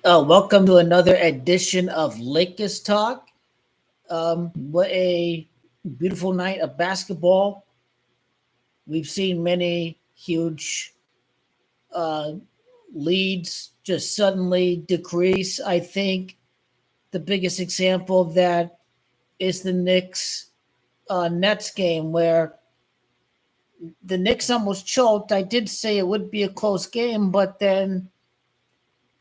Welcome to another edition of Lakers Talk. What a beautiful night of basketball. We've seen many huge uh, leads just suddenly decrease. I think the biggest example of that is the Knicks Nets game where the Knicks almost choked. I did say it would be a close game, but then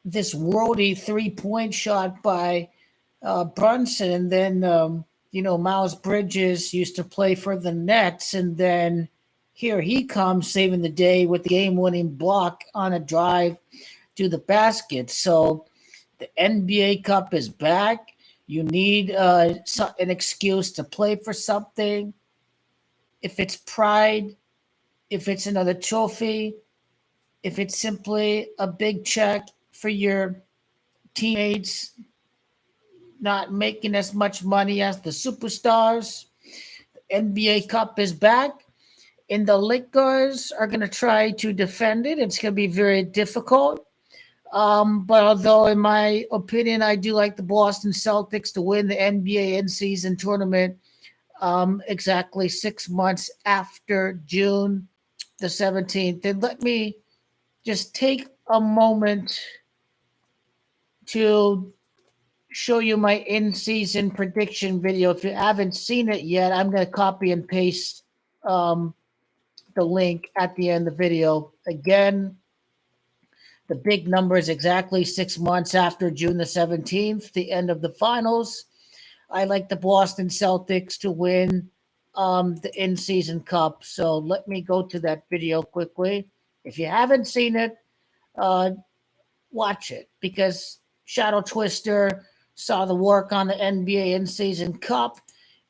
this worldy 3-point shot by Brunson, and then Miles Bridges used to play for the Nets, and then here he comes saving the day with the game-winning block on a drive to the basket. So the NBA Cup is back. You need an excuse to play for something. If it's pride, if it's another trophy, if it's simply a big check for your teammates not making as much money as the superstars. NBA Cup is back, and the Lakers are going to try to defend it. It's going to be very difficult. But although, in my opinion, I do like the Boston Celtics to win the NBA in-season tournament exactly 6 months after June the 17th. And let me just take a moment to show you my in-season prediction video. If you haven't seen it yet, I'm going to copy and paste um, the link at the end of the video. Again, the big number is exactly 6 months after June the 17th, the end of the finals. I like the Boston Celtics to win the in-season cup. So let me go to that video quickly. If you haven't seen it, uh, watch it because Shadow Twister saw the work on the NBA in-season cup,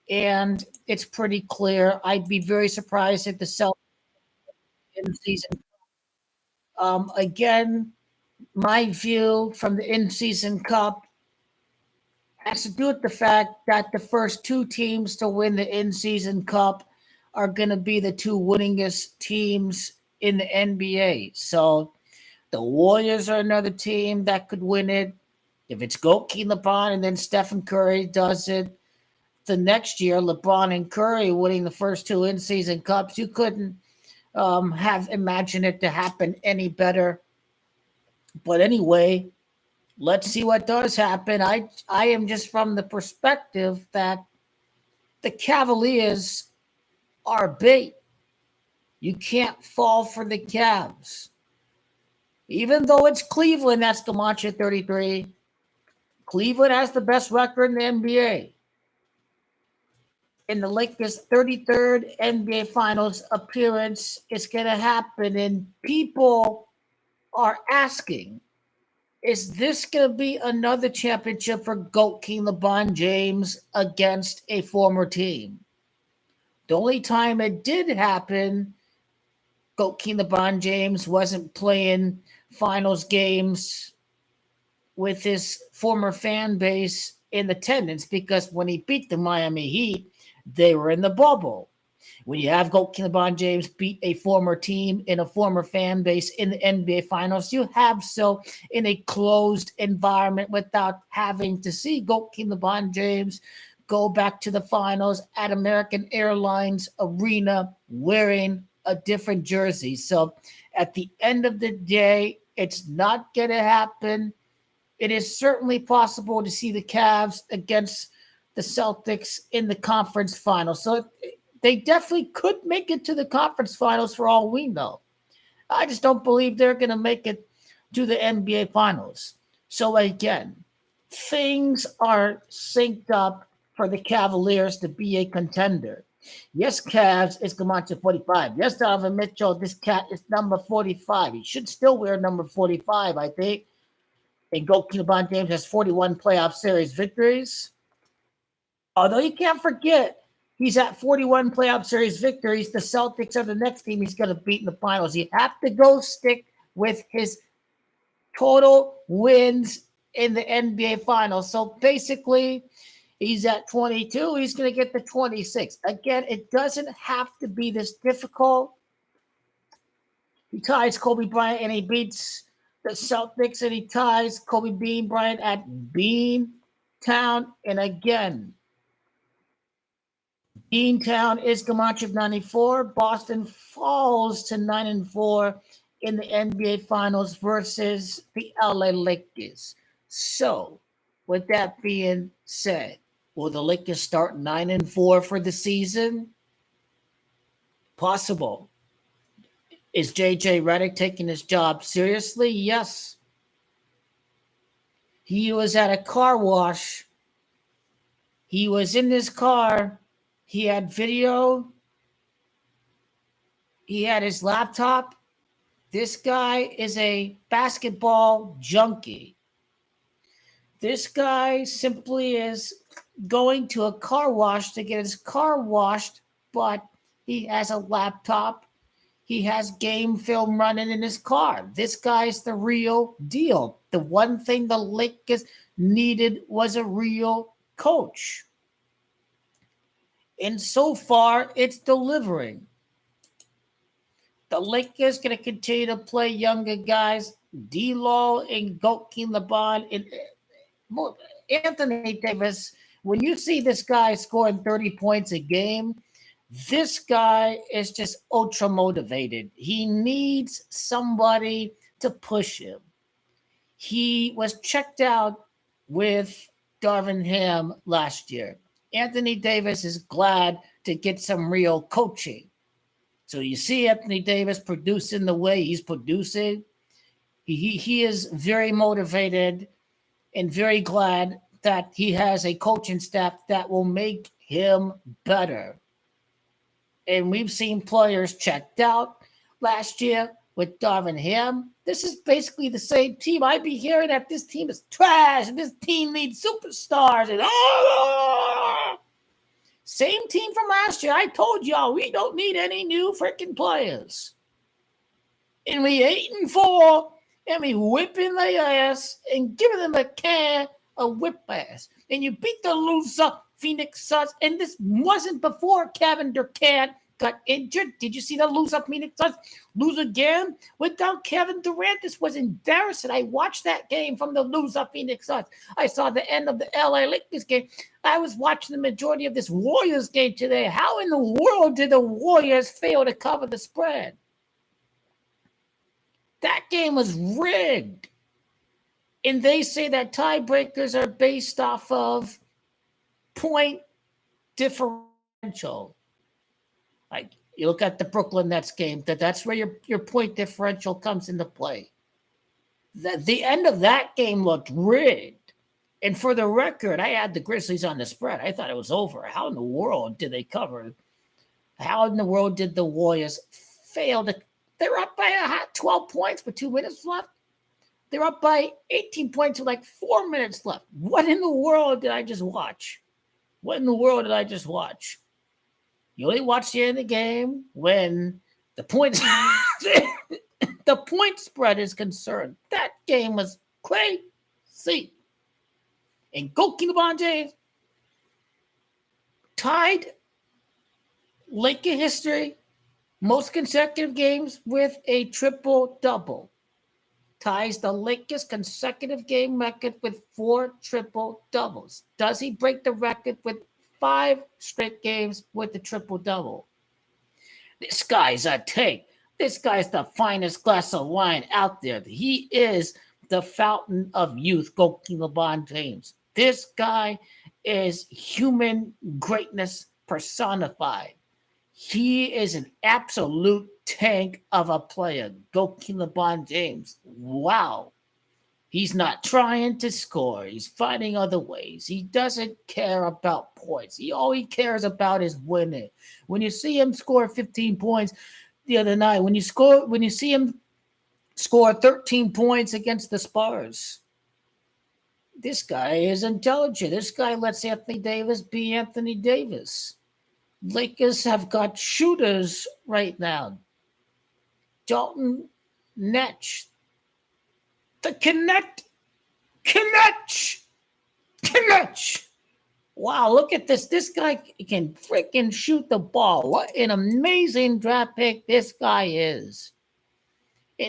and it's pretty clear. I'd be very surprised if the Celtics in-season. Again, my view from the in-season cup has to do with the fact that the first two teams to win the in-season cup are going to be the two winningest teams in the NBA. So the Warriors are another team that could win it. If it's Goki, LeBron, and then Stephen Curry does it the next year, LeBron and Curry winning the first two in-season cups, you couldn't have imagined it to happen any better. But anyway, let's see what does happen. I am just from the perspective that the Cavaliers are bait. You can't fall for the Cavs. Even though it's Cleveland that's the launch at 33, Cleveland has the best record in the NBA. In the Lakers' 33rd NBA Finals appearance is going to happen, and people are asking, is this going to be another championship for GOAT King LeBron James against a former team? The only time it did happen, GOAT King LeBron James wasn't playing finals games with his former fan base in attendance because when he beat the Miami Heat, they were in the bubble. When you have GOAT King LeBron James beat a former team in a former fan base in the NBA Finals, you have so in a closed environment without having to see GOAT King LeBron James go back to the finals at American Airlines Arena wearing a different jersey. So at the end of the day, it's not going to happen. It is certainly possible to see the Cavs against the Celtics in the conference finals. So they definitely could make it to the conference finals for all we know. I just don't believe they're going to make it to the NBA finals. So again, things are synced up for the Cavaliers to be a contender. Yes, Cavs is Camacho 45. Yes, Donovan Mitchell, this cat is number 45. He should still wear number 45, I think. And Goki LeBron James has 41 playoff series victories. Although you can't forget, he's at 41 playoff series victories. The Celtics are the next team he's going to beat in the finals. You have to go stick with his total wins in the NBA finals. So basically, he's at 22. He's going to get to 26. Again, it doesn't have to be this difficult. He ties Kobe Bryant and he beats the Celtics, and he ties Kobe Bean Bryant at Bean Town. And again, Beantown is Gamache 94. Boston falls to 9-4 in the NBA Finals versus the LA Lakers. So, with that being said, will the Lakers start 9-4 for the season? Possible. Is JJ Reddick taking his job seriously? Yes. He was at a car wash. He was in his car. He had video. He had his laptop. This guy is a basketball junkie. This guy simply is going to a car wash to get his car washed, but he has a laptop. He has game film running in his car. This guy's the real deal. The one thing the Lakers needed was a real coach. And so far, it's delivering. The Lakers going to continue to play younger guys, D'Lo and Goki LeBron and Anthony Davis. When you see this guy scoring 30 points a game, this guy is just ultra motivated. He needs somebody to push him. He was checked out with Darvin Ham last year. Anthony Davis is glad to get some real coaching. So you see Anthony Davis producing the way he's producing. He is very motivated and very glad that he has a coaching staff that will make him better. And we've seen players checked out last year with Darvin Ham. This is basically the same team. I'd be hearing that this team is trash and this team needs superstars and same team from last year. I told y'all we don't need any new freaking players. And we 8-4 and we whipping their ass and giving them a can of whip ass. And you beat the loser Phoenix Suns. And this wasn't before Kevin Durant got injured. Did you see the loser Phoenix Suns lose again? Without Kevin Durant, this was embarrassing. I watched that game from the loser Phoenix Suns. I saw the end of the LA Lakers game. I was watching the majority of this Warriors game today. How in the world did the Warriors fail to cover the spread? That game was rigged. And they say that tiebreakers are based off of point differential. Like you look at the Brooklyn Nets game, that's where your point differential comes into play. The end of that game looked rigged. And for the record, I had the Grizzlies on the spread. I thought it was over. How in the world did they cover? How in the world did the Warriors fail to? They're up by 12 points with 2 minutes left. They're up by 18 points with like 4 minutes left. What in the world did I just watch? What in the world did I just watch? You only watch the end of the game when the points the point spread is concerned. That game was crazy. And Goki LeBron James tied Laker history most consecutive games with a triple-double. Ties the Lakers' consecutive game record with 4 triple-doubles. Does he break the record with 5 straight games with the triple-double? This guy's a tank. This guy's the finest glass of wine out there. He is the fountain of youth, Goki LeBron James. This guy is human greatness personified. He is an absolute tank of a player, Goki LeBron James. Wow. He's not trying to score. He's finding other ways. He doesn't care about points. All he cares about is winning. When you see him score 15 points the other night, when you see him score 13 points against the Spurs, this guy is intelligent. This guy lets Anthony Davis be Anthony Davis. Lakers have got shooters right now. Dalton Netch. The connect. Wow, look at this. This guy can freaking shoot the ball. What an amazing draft pick this guy is.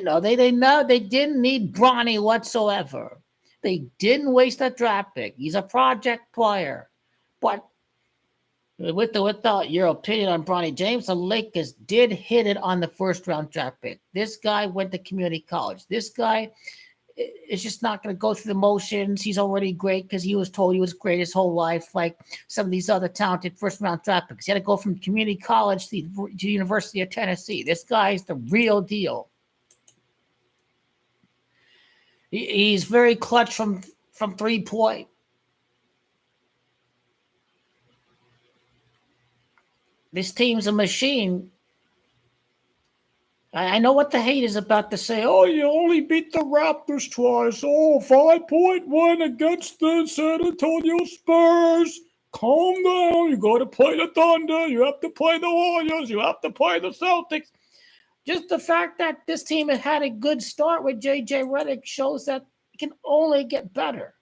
They didn't need Bronny whatsoever. They didn't waste a draft pick. He's a project player. But with your opinion on Bronny James, the Lakers did hit it on the first round draft pick. This guy went to community college. This guy is just not going to go through the motions. He's already great because he was told he was great his whole life, like some of these other talented first round draft picks. He had to go from community college to the University of Tennessee. This guy is the real deal. He's very clutch from 3-point. This team's a machine. I know what the hate is about to say. Oh, you only beat the Raptors twice. Oh, 5-point win against the San Antonio Spurs. Calm down. You got to play the Thunder. You have to play the Warriors. You have to play the Celtics. Just the fact that this team has had a good start with J.J. Reddick shows that it can only get better.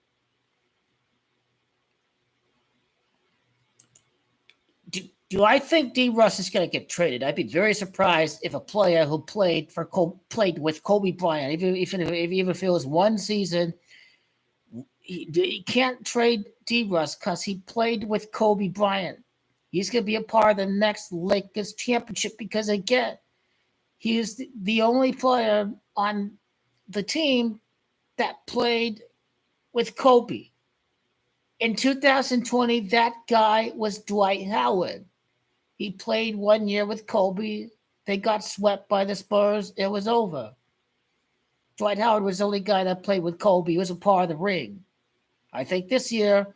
Do I think D. Russ is going to get traded? I'd be very surprised if a player who played with Kobe Bryant, even if it was one season, he can't trade D. Russ because he played with Kobe Bryant. He's going to be a part of the next Lakers championship because, again, he is the only player on the team that played with Kobe. In 2020, that guy was Dwight Howard. He played 1 year with Kobe. They got swept by the Spurs. It was over. Dwight Howard was the only guy that played with Kobe. He was a part of the ring. I think this year,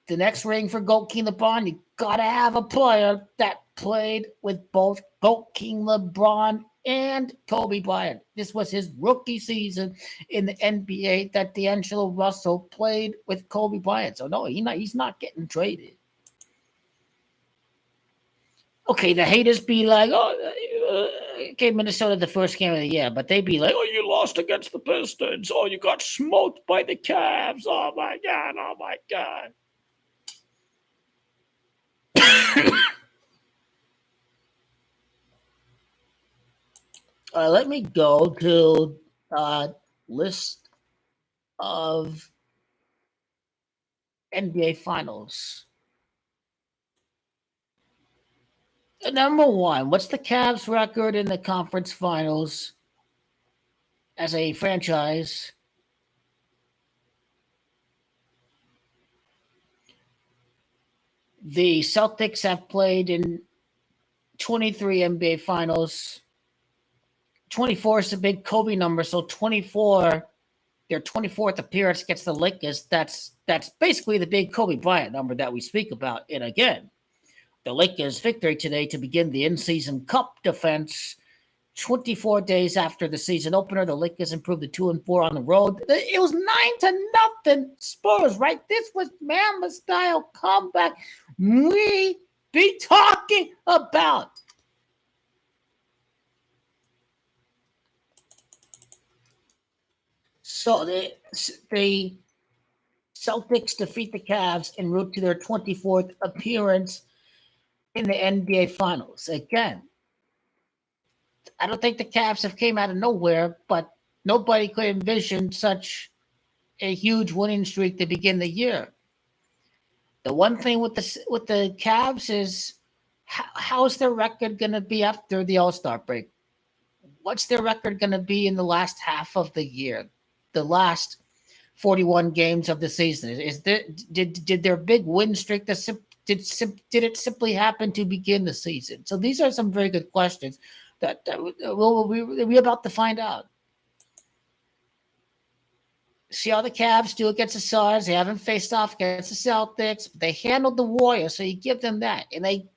the next ring for Goat King LeBron, you got to have a player that played with both Goat King LeBron and Kobe Bryant. This was his rookie season in the NBA that D'Angelo Russell played with Kobe Bryant. So, no, he's not getting traded. Okay, the haters be like, okay, Minnesota the first game of the year, but they be like, oh, you lost against the Pistons. Oh, you got smoked by the Cavs. Oh, my God. Oh, my God. Let me go to list of NBA Finals. Number one, what's the Cavs record in the conference finals as a franchise? The Celtics have played in 23 NBA finals. 24 is a big Kobe number, so 24, their 24th appearance against the Lakers, that's basically the big Kobe Bryant number that we speak about. And again, the Lakers' victory today to begin the in-season cup defense. 24 days after the season opener, the Lakers improved to 2-4 on the road. It was 9-0 Spurs, right? This was Mamba style comeback we be talking about. So the Celtics defeat the Cavs en route to their 24th appearance in the NBA Finals. Again, I don't think the Cavs have came out of nowhere, but nobody could envision such a huge winning streak to begin the year. The one thing with the Cavs is how's their record going to be after the All-Star break? What's their record going to be in the last half of the year? The last 41 games of the season. Did their big win streak did it simply happen to begin the season? So these are some very good questions that we're about to find out. See how the Cavs do against the Suns. They haven't faced off against the Celtics, but they handled the Warriors, so you give them that. And they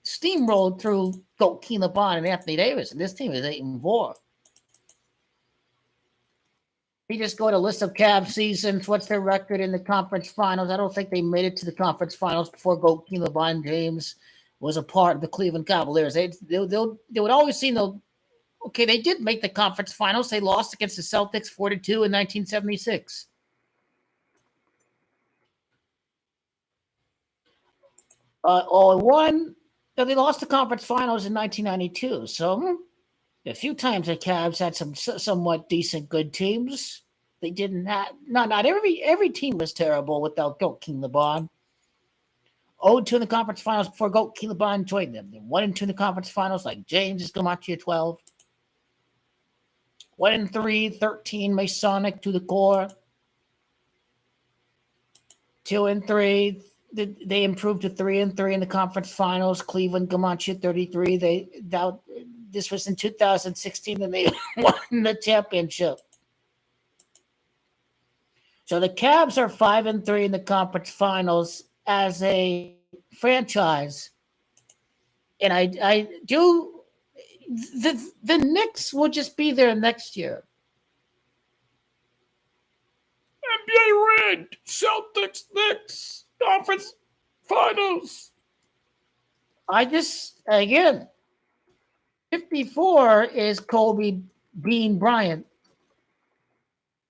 steamrolled through Goat King LeBron and Anthony Davis, and this team is 8-4. You just go to a list of Cavs seasons. What's their record in the conference finals? I don't think they made it to the conference finals before Goat King LeBron James was a part of the Cleveland Cavaliers. They would always seem to. Okay, they did make the conference finals. They lost against the Celtics 4-2 in 1976. They lost the conference finals in 1992. So A few times the Cavs had some somewhat decent good teams. They didn't have not every team was terrible without Goat King LeBron. 0-2 in the conference finals before Goat King LeBron joined them. Then 1-2 in the conference finals, like James is Gamachi at 12. 1-3, 13 Masonic to the core. 2-3. They improved to 3-3 in the conference finals. Cleveland Gamachi at 33. This was in 2016, and they won the championship. So the Cavs are 5-3 in the conference finals as a franchise, and I do the Knicks will just be there next year. NBA rigged. Celtics Knicks conference finals. I just again 54 is Kobe Bean Bryant.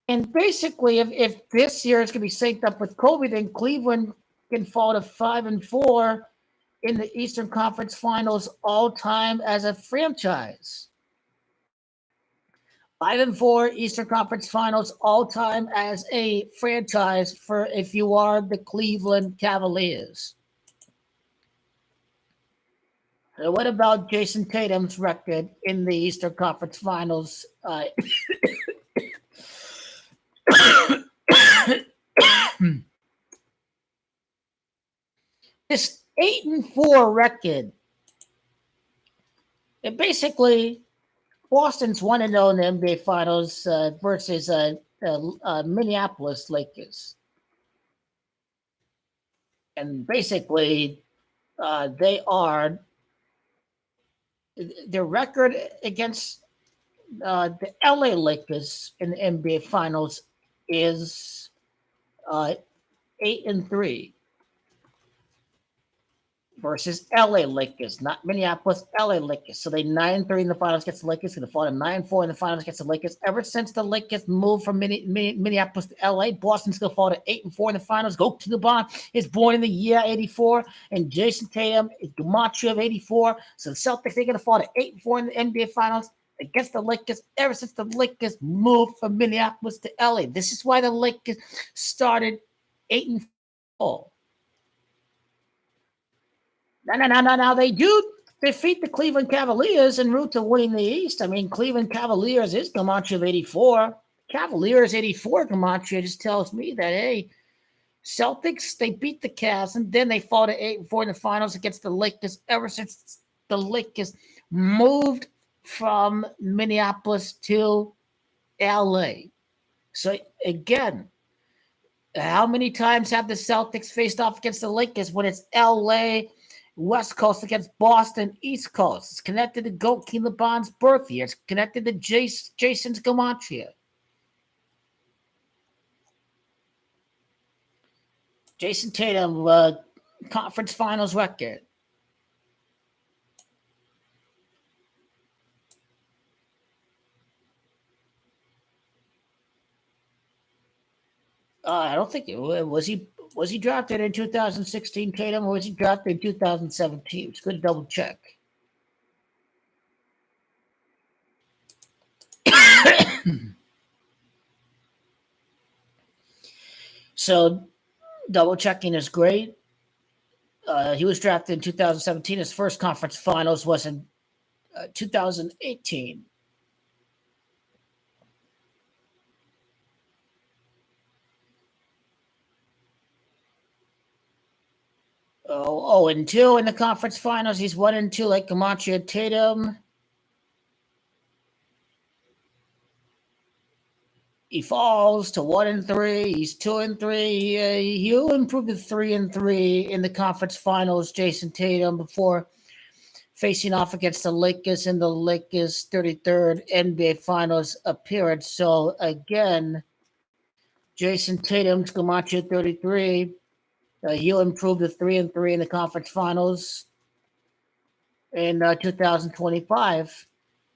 And basically, if this year is going to be synced up with Kobe, then Cleveland can fall to 5-4 in the Eastern Conference Finals all time as a franchise. 5-4 Eastern Conference Finals all time as a franchise for if you are the Cleveland Cavaliers. So what about Jason Tatum's record in the Eastern Conference Finals? This 8-4 record. It basically Boston's 1-0 in the NBA Finals versus Minneapolis Lakers, and basically they are their record against the LA Lakers in the NBA Finals is 8-3 versus LA Lakers, not Minneapolis, LA Lakers. So they 9-3 in the finals against the Lakers, going to fall to 9-4 in the finals against the Lakers. Ever since the Lakers moved from Minneapolis to LA, Boston's going to fall to 8-4 in the finals. Go to the bond is born in the year 84, and Jason Tatum is Gamachi of 84. So the Celtics, they're going to fall to 8-4 in the NBA finals against the Lakers ever since the Lakers moved from Minneapolis to LA. This is why the Lakers started 8-4. Now they do defeat the Cleveland Cavaliers en route to winning the East. I mean, Cleveland Cavaliers is Gamachi of 84. Cavaliers 84 Gamachi just tells me that, hey, Celtics, they beat the Cavs, and then they fall to 8-4 in the finals against the Lakers ever since the Lakers moved from Minneapolis to LA. So, again, how many times have the Celtics faced off against the Lakers when it's LA, West Coast against Boston, East Coast? It's connected to Goat King LeBron's birth year. It's connected to Jason's Gamachi. Jason Tatum, conference finals record. I don't think it was he. Was he drafted in 2016, Tatum, or was he drafted in 2017? It's good to double check. So double checking is great. He was drafted in 2017. His first conference finals was in 2018. Oh, and 2 in the conference finals. He's 1-2 like Gamachi and Tatum. He falls to 1-3. He's 2-3. He'll improve to 3-3 in the conference finals. Jason Tatum before facing off against the Lakers in the Lakers' 33rd NBA Finals appearance. So again, Jason Tatum's Gamachi at 33. He'll improve to 3-3 in the conference finals in 2025.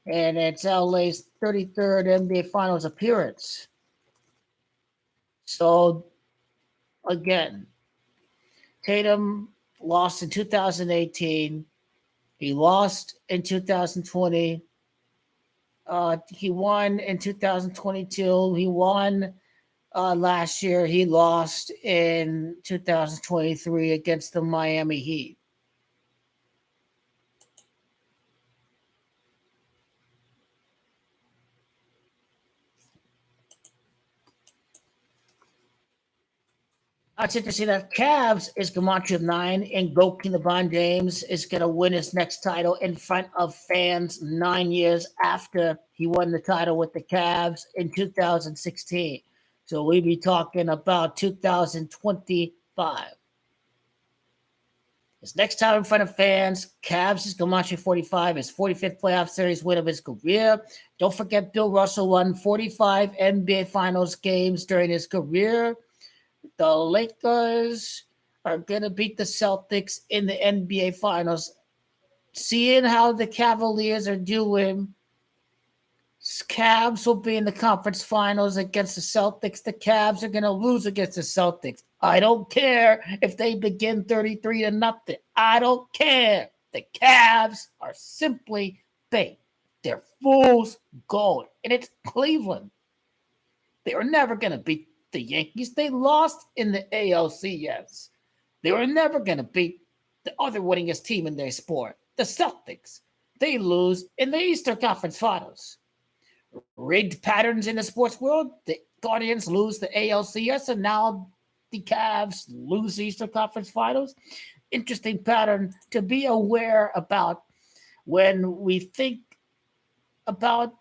And it's LA's 33rd NBA Finals appearance. So, again, Tatum lost in 2018. He lost in 2020. He won in 2022. He won last year. He lost in 2023 against the Miami Heat. It's interesting that Cavs is Gematria of 9, and Goki LeBron James is going to win his next title in front of fans 9 years after he won the title with the Cavs in 2016. So we be talking about 2025. His next time in front of fans, Cavs is Gematria 45, his 45th playoff series win of his career. Don't forget, Bill Russell won 45 NBA Finals games during his career. The Lakers are going to beat the Celtics in the NBA Finals. Seeing how the Cavaliers are doing, Cavs will be in the conference finals against the Celtics. The Cavs are going to lose against the Celtics. I don't care if they begin 33-0. I don't care. The Cavs are simply bait. They're fool's gold. And it's Cleveland. They were never going to beat the Yankees. They lost in the ALCS. They were never going to beat the other winningest team in their sport, the Celtics. They lose in the Eastern Conference Finals. Rigged patterns in the sports world. The Guardians lose the ALCS, and now the Cavs lose the Eastern Conference Finals. Interesting pattern to be aware about when we think about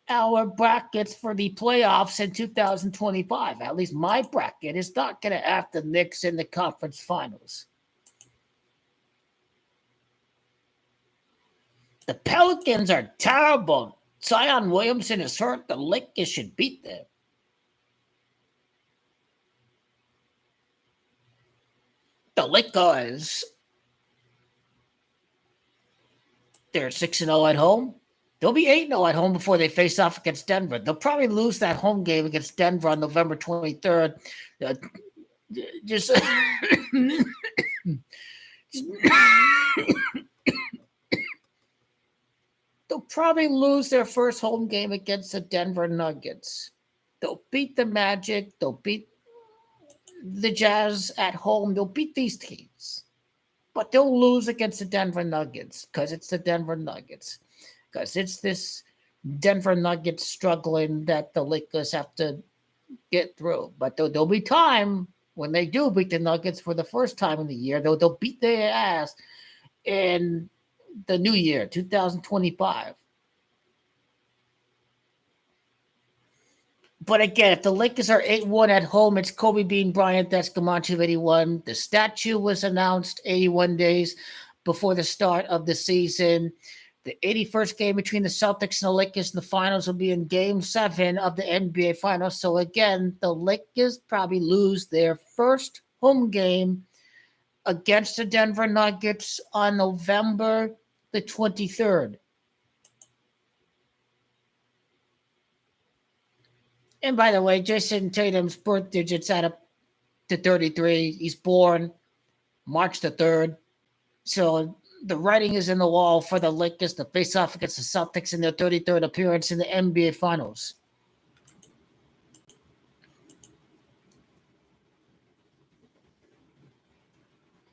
our brackets for the playoffs in 2025. At least my bracket is not going to have the Knicks in the conference finals. The Pelicans are terrible. Zion Williamson is hurt. The Lakers should beat them. The Lakers, they're 6-0 at home. They'll be 8-0 at home before they face off against Denver. They'll probably lose that home game against Denver on November 23rd. Just they'll probably lose their first home game against the Denver Nuggets. They'll beat the Magic. They'll beat the Jazz at home. They'll beat these teams. But they'll lose against the Denver Nuggets because it's the Denver Nuggets. Because it's this Denver Nuggets struggling that the Lakers have to get through. But there'll be time when they do beat the Nuggets for the first time in the year. They'll beat their ass in the new year, 2025. But again, if the Lakers are 8-1 at home, it's Kobe Bean Bryant. That's Gematria of 81. The statue was announced 81 days before the start of the season. The 81st game between the Celtics and the Lakers in the finals will be in Game 7 of the NBA Finals. So again, the Lakers probably lose their first home game against the Denver Nuggets on November the 23rd. And by the way, Jason Tatum's birth digits add up to 33. He's born March the 3rd. So the writing is in the wall for the Lakers to face off against the Celtics in their 33rd appearance in the NBA Finals.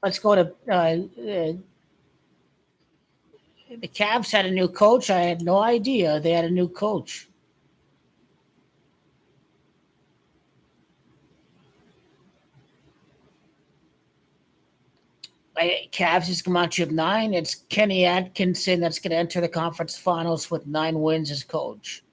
Let's go to the Cavs had a new coach. I had no idea they had a new coach. Cavs is Gematria of 9. It's Kenny Atkinson that's going to enter the conference finals with 9 wins as coach.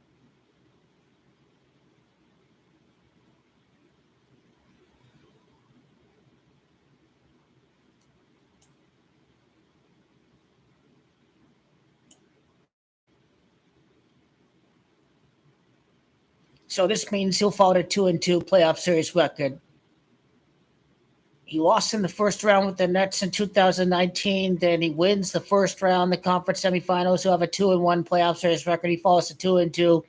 So this means he'll fall to 2-2 playoff series record. He lost in the first round with the Nets in 2019. Then he wins the first round, the conference semifinals, who have a 2-1 playoff series record. He falls to 2-2.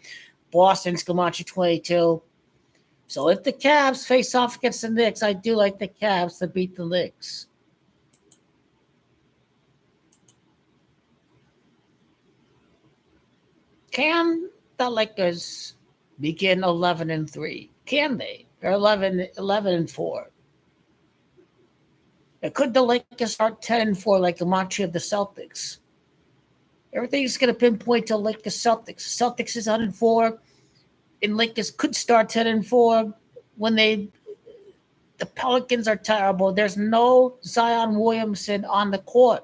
Boston's Gematria 22. So if the Cavs face off against the Knicks, I do like the Cavs to beat the Knicks. Can the Lakers begin 11-3? Can they? They're 11-4. Could the Lakers start 10-4 like a mantra of the Celtics? Everything's going to pinpoint to Lakers Celtics. Celtics is 104, and Lakers could start 10-4 when the Pelicans are terrible. There's no Zion Williamson on the court.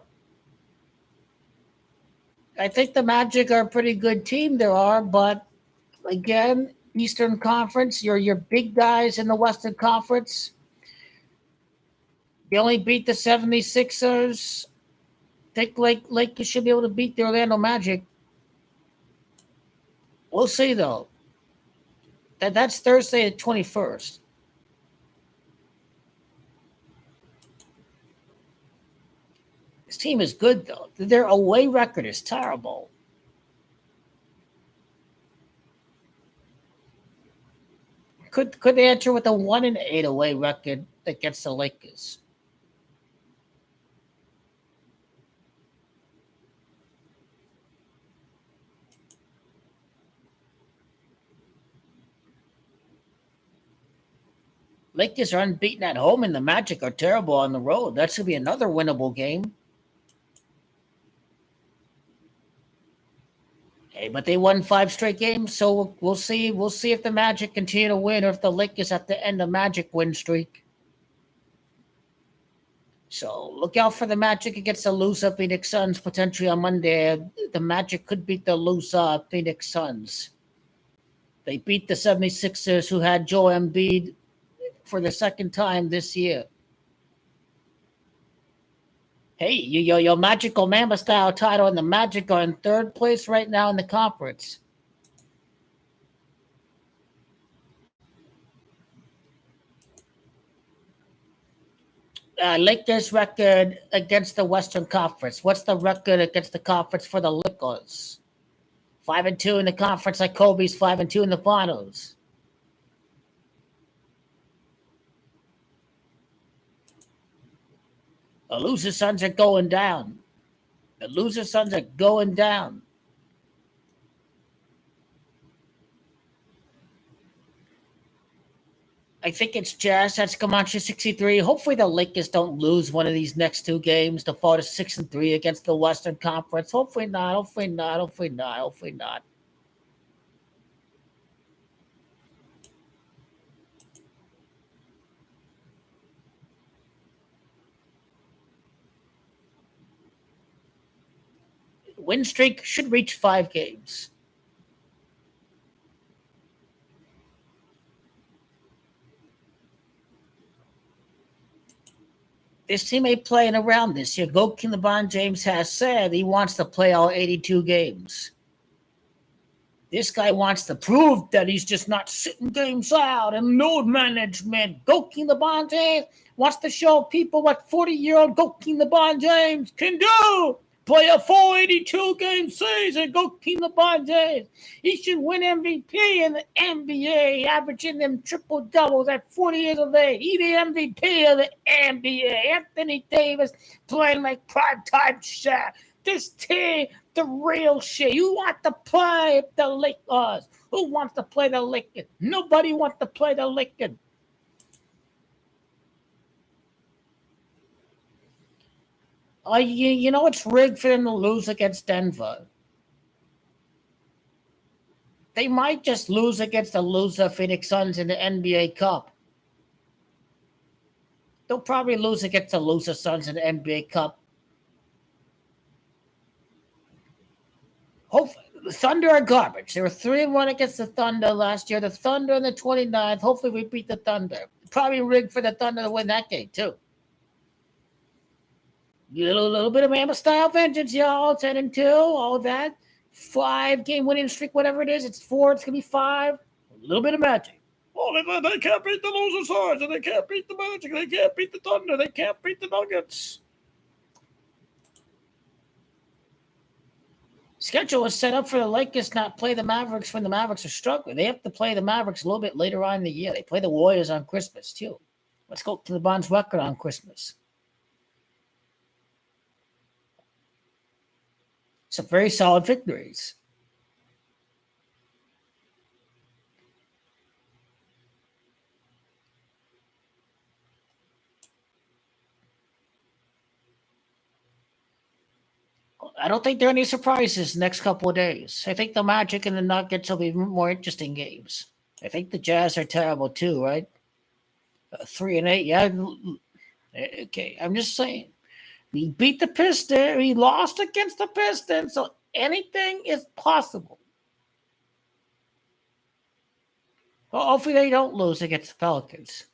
I think the Magic are a pretty good team there are, but again, Eastern Conference, your big guys in the Western Conference. They only beat the 76ers. Think Lakers should be able to beat the Orlando Magic. We'll see though. That's Thursday the 21st. This team is good though. Their away record is terrible. Could they enter with a 1-8 away record against the Lakers? Lakers are unbeaten at home, and the Magic are terrible on the road. That should be another winnable game. Hey, but they won 5 straight games, so we'll see. We'll see if the Magic continue to win or if the Lakers have to end the Magic win streak. So look out for the Magic against the loser Phoenix Suns potentially on Monday. The Magic could beat the loser Phoenix Suns. They beat the 76ers, who had Joel Embiid for the second time this year. Hey, your Magical Mamba style title and the Magic are in 3rd place right now in the conference. Lakers record against the Western Conference. What's the record against the conference for the Lakers? 5-2 in the conference, like Kobe's 5-2 in the finals. The loser Suns are going down. The loser Suns are going down. I think it's Jazz. That's Comanche 63. Hopefully the Lakers don't lose one of these next 2 games to fall to 6-3 against the Western Conference. Hopefully not. Hopefully not. Hopefully not. Hopefully not. Win streak should reach 5 games. This team ain't playing around this year. Gokin LeBron James has said he wants to play all 82 games. This guy wants to prove that he's just not sitting games out and load management. Gokin LeBron James wants to show people what 40-year-old Gokin LeBron James can do. Play a full 82-game season. Gokin LeBron James. He should win MVP in the NBA, averaging them triple doubles at 40 years of age. He the MVP of the NBA. Anthony Davis playing like prime-time Shaq. This team, the real shit. You want to play the Lakers. Who wants to play the Lakers? Nobody wants to play the Lakers. You know it's rigged for them to lose against Denver. They might just lose against the loser Phoenix Suns in the NBA Cup. They'll probably lose against the loser Suns in the NBA Cup. Hopefully, the Thunder are garbage. They were 3-1 against the Thunder last year. The Thunder on the 29th. Hopefully we beat the Thunder. Probably rigged for the Thunder to win that game too. Little bit of Mamba style vengeance, y'all. 10-2, all that. 5-game winning streak, whatever it is. It's 4. It's gonna be 5. A little bit of magic. Oh, they can't beat the loser Stars, and they can't beat the Magic. They can't beat the Thunder. They can't beat the Nuggets. Schedule is set up for the Lakers not play the Mavericks when the Mavericks are struggling. They have to play the Mavericks a little bit later on in the year. They play the Warriors on Christmas too. Let's go to the Bonds record on Christmas. Some very solid victories. I don't think there are any surprises next couple of days. I think the Magic and the Nuggets will be more interesting games. I think the Jazz are terrible too, right? 3-8, yeah. Okay, I'm just saying. He beat the Pistons. He lost against the Pistons, so anything is possible. Well, hopefully they don't lose against the Pelicans.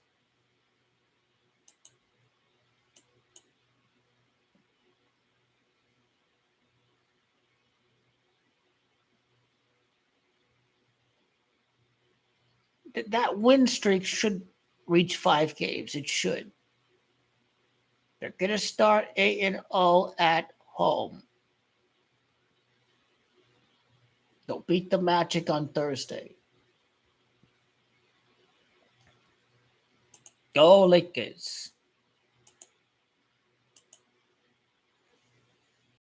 That win streak should reach 5 games. It should. They're gonna start 8-0 at home. They'll beat the Magic on Thursday. Go Lakers.